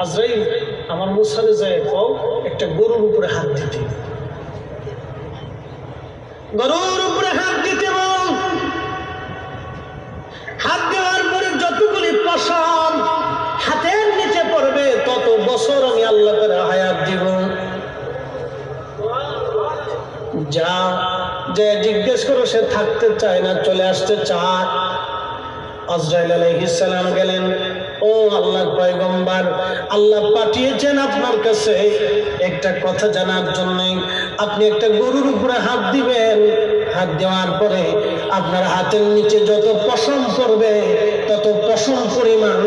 আজরাইল আমার মুসারে যায় কও একটা গরুর উপরে হাত দিতে, গরুর উপরে হাত দিতে বল। হাত দেওয়ার পরে যতগুলি পশম হাতের নিচে পড়বে তত বছর আমি আল্লাহ করে হায়াত দিব। যা যে জিজ্ঞেস করো সে থাকতে চায় না, চলে আসতে চায়। আজরাইল আলাইহিস সালাম গেলেন, ও আল্লাহর পয়গম্বর, আল্লাহ পাঠিয়েছেন আপনার কাছে একটা কথা জানার জন্য। আপনি একটা গরুর উপরে হাত দিবেন, হাত দেওয়ার পরে আপনার হাতের নিচে যত পশম পড়বে তত পশম পরিমাণ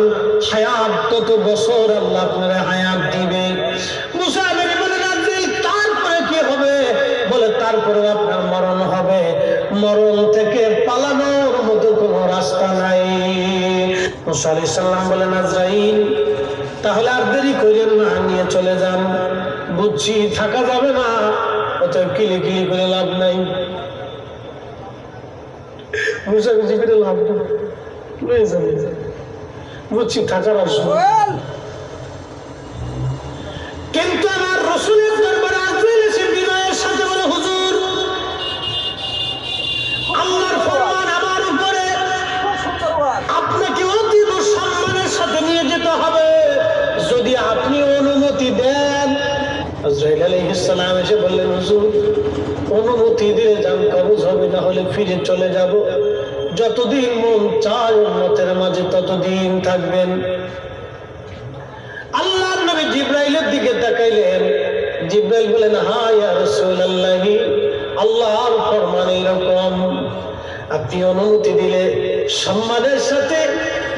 হায়াত, তত বছর আল্লাহ আপনার হায়াত দিবে। মুসা নবী বলেন, আজরাইল তারপরে কি হবে? বলে তারপরে আপনার মরণ হবে, মরণ থেকে পালানোর মতো কোনো রাস্তা নাই। মুসা আলাইহিস সালাম বলেন, আজরাইল তাহলে আর দেরি করেন না, নিয়ে চলে যান। বুঝছি থাকা যাবে না, অতএব কিলি কিলি করে লাভ নাই, বুঝাবুঝি করে লাভ নাই, বুঝছি থাকার আসবে। কিন্তু আমার রাসূলের দরবারে আজরাইল এসে বিনয়ের সাথে বলে, হুজুর আল্লাহর ফরমান আমার উপরে, আপনাকে অতি সম্মানের সাথে নিয়ে যেতে হবে, যদি আপনি অনুমতি দেন। আজরাইল আলাইহিস সালাম এসে বললেন, হুজুর অনুমতি দিলে যান, কবজ হবে, না হলে ফিরে চলে যাব। যতদিন মন চায় উম্মতের মাঝে ততদিন থাকবেন। আল্লাহর নবী জিবরাইলের দিকে তাকাইলেন। জিবরাইল বলেন, হ্যাঁ ইয়া রাসূলুল্লাহ, আল্লাহর ফরমান এরকম, আপনি অনুমতি দিলে সম্মানের সাথে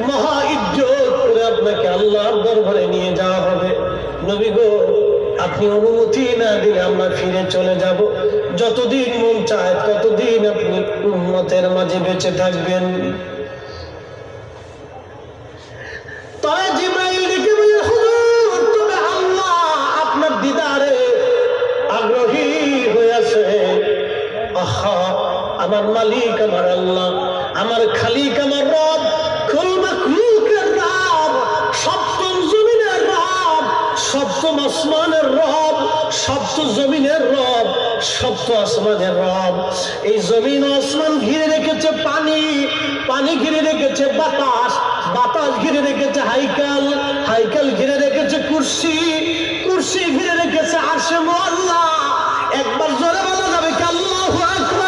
মহা ইজ্জত করে আপনাকে আল্লাহর দরবারে নিয়ে যাওয়া হবে। নবী গো, আপনি অনুমতি না দিলে আমরা ফিরে চলে যাব। যতদিন মন চায় ততদিন আপনি উম্মতের মাঝে বেঁচে থাকবেন। তবে জিবরাইল ডেকে বলে, হুজুর তবে আল্লাহ আপনার দিদারে আগ্রহী হয়েছে। আহা, আমার মালিক আমার আল্লাহ, আমার খালিক আমার রব, কুল মাখলুকের রব, সপ্তম জমিনের রব, সপ্তম আসমানের রব, সপ্ত জমিনের রব, সপ্ত আসমানের রব। এই জমিন ও আসমান ঘিরে রেখেছে পানি, পানি ঘিরে রেখেছে বাতাস, বাতাস ঘিরে রেখেছে হাইকাল, হাইকাল ঘিরে রেখেছে কুরসি, কুরসি ঘিরে রেখেছে আরশে মুআল্লা। একবার জোরে বলা যাবে কি আল্লাহু আকবার?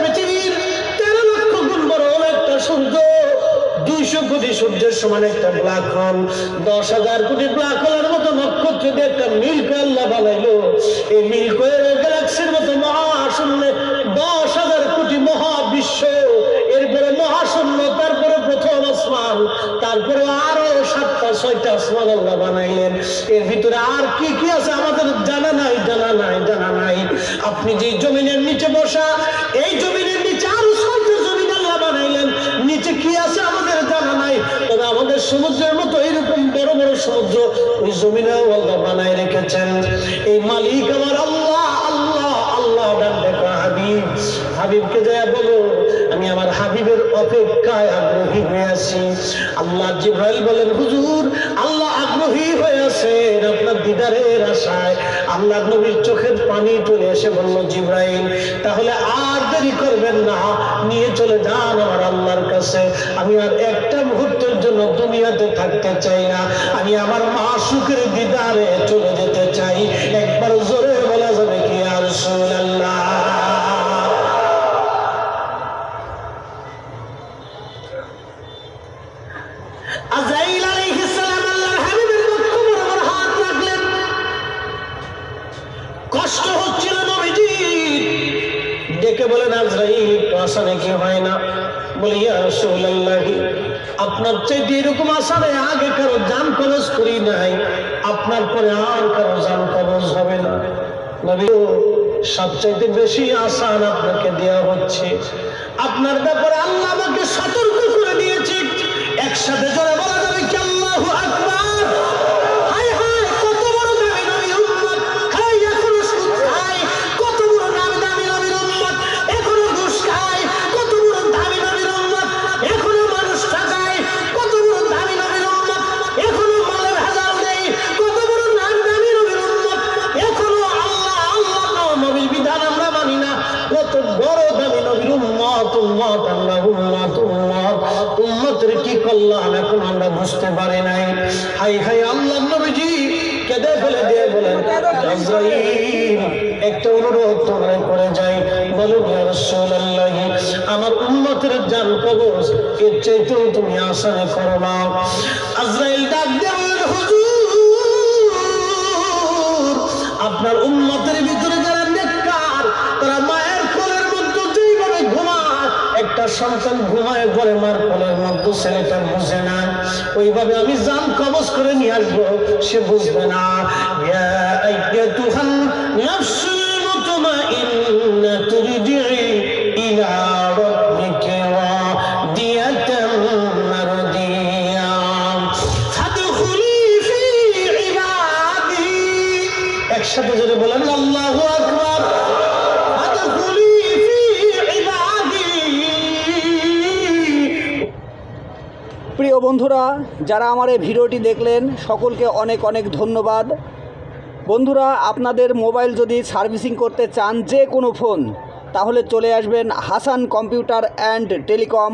পৃথিবীর 13 লক্ষ গুণ বড় একটা সূর্য, 200 কোটি সূর্যের সমান একটা ব্ল্যাক হোল, 10,000 কোটি ব্ল্যাক হোলের মতো নক্ষত্র দিয়ে একটা মিল্কি আল্লাহ বানাইলো। এই মিল্কি গ্যালাক্সির মতো মহাশূন্যে 10,000 কোটি মহাবিশ্ব, এরপরে মহাশূন্য, তারপরে প্রথম আসমান, তারপরে আরো 7টা 6টা আসমান আল্লাহ বানাইলেন। এর ভিতরে আর কি কি আছে আমাদের জানা নাই, জানা নাই, জানা নাই। আপনি যে জমিনের নিচে বসা, এই জমিনের নিচে আরো 6টা জমিন আল্লাহ বানাইলেন, নিচে কি আছে আমাদের জানা নাই। তবে আমাদের সমুদ্রের মতো এরকম বড় বড় সমুদ্র ওই জমিনেও আল্লাহ বানায় রেখেছেন। এই মালিক আমার আল্লাহ, আল্লাহ, আল্লাহ। ডান দেখো হাবিব, হাবিবকে যায় বলো আমি আমার হাবিবের অপেক্ষায় আগ্রহী হয়ে আছি। আল্লাহ জিবরাইল বলেন, হুজুর আল্লাহ আগ্রহী হয়ে আছেন আপনার দিদারের আশায়। আল্লাহ নবীর চোখের পানি চলে এসে বলল, জিবরাইল তাহলে আর দেরি করবেন না, নিয়ে চলে যান আমার আল্লাহর কাছে। আমি আর একটা মুহূর্তের জন্য দুনিয়াতে থাকতে চাই না, আমি আমার মাশূকের দিদারে চলে যেতে চাই। একবার জোরে বলা যাবে কি ইয়া রাসূলুল্লাহ? আজরাইল আলাইহিস সালাম আল্লাহর হাবিবের বক্ষ বরাবর হাত রাখলেন। কষ্ট হচ্ছিল নবীজি, ডেকে বলেন, আজরাইল একটু আসানে কি হয় না? বলি, ইয়া রাসূলুল্লাহ, আপনার চাইতে এরকম আসানে আগে কারো জান কবজ করি নাই, আপনার পরে আর কারো জান কবজ হবে না। নবী সবচাইতে বেশি আসান আপনাকে দেওয়া হচ্ছে। আপনার ব্যাপারে আল্লাহ আমাকে সতর্ক করে দিয়েছে। একসাথে জোরে বলা যাবে কি আল্লাহু আকবার? হায় হায়, কত বড় দামি নবীর উম্মত, হায় এখনো সুদ খায়, কত বড় দামি দামি নবীর উম্মত এখনো ঘুষ খায়, কত বড় দামি নবীর উম্মত এখনো মানুষ ঠকায়, কত বড় দামি নবীর উম্মত উম্মতের কি করলাম এখন আমরা বুঝতে পারি নাই। হাই হাই আল্লাহ নবীজি কেঁদে ফেলে দিয়ে বলেন, আজরাইল একটা অনুরোধ তোমরা করে যাই, বলো ইয়া রাসূলুল্লাহ আমার উম্মতের জান কবজ এর চাইতেও তুমি আসানি করো না। আজরাইল ডাক দিয়ে বলেন, হুজুর আপনার উম্মতের ভিতরে যারা নেককার তারা মায়ের কোলের মধ্যে যেইভাবে ঘুমায়, একটা সন্তান ঘুমায় ঘরে মার কোলের মধ্যে, ছেলেটা বুঝে না, ওইভাবে আমি জান কবজ করে নিয়ে আসবো, সে বুঝবে না। ইয়া আইয়াতুহান নাফসুল মুতমাইন্নাতু ইরজিই ইলা রাব্বিকি রাদিয়াতান মারদিয়া ফাদখুলি ফি ইবাদি। একসাথে জোরে বলেন আল্লাহু আকবার। ফাদখুলি ফি ইবাদি। প্রিয় বন্ধুরা, যারা আমার এই ভিডিওটি দেখলেন সকলকে অনেক অনেক ধন্যবাদ। বন্ধুরা, আপনাদের মোবাইল যদি সার্ভিসিং করতে চান যে কোনো ফোন, তাহলে চলে আসবেন Hasan computer and telecom,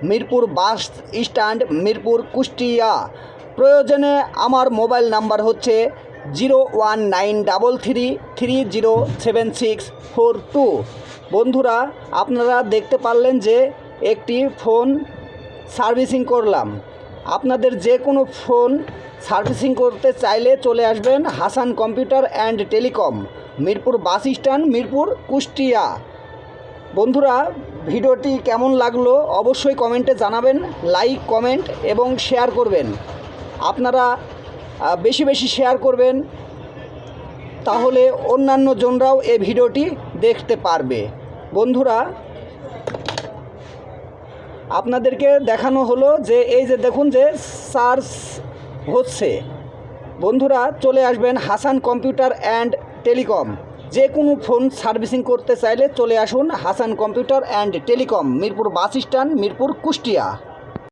Mirpur bus stand, Mirpur, Kushtia. প্রয়োজনে আমার মোবাইল নাম্বার হচ্ছে 01933307642। বন্ধুরা, আপনারা দেখতে পারলেন যে একটি ফোন সার্ভিসিং করলাম। আপনাদের যে কোনো ফোন সার্ভিসিং করতে চাইলে চলে আসবেন Hasan computer and telecom, Mirpur bus stand, Mirpur, Kushtia. বন্ধুরা, ভিডিওটি কেমন লাগলো অবশ্যই কমেন্টে জানাবেন, লাইক, কমেন্ট এবং শেয়ার করবেন। আপনারা বেশি বেশি শেয়ার করবেন, তাহলে অন্যান্য জনরাও এই ভিডিওটি দেখতে পারবে। বন্ধুরা, আপনাদেরকে দেখানো হলো যে এই যে দেখুন যে চার্জ হচ্ছে। বন্ধুরা, চলে আসবেন হাসান কম্পিউটার অ্যান্ড টেলিকম। যে কোনো ফোন সার্ভিসিং করতে চাইলে চলে আসুন Hasan computer and telecom, Mirpur bus stand, Mirpur, Kushtia.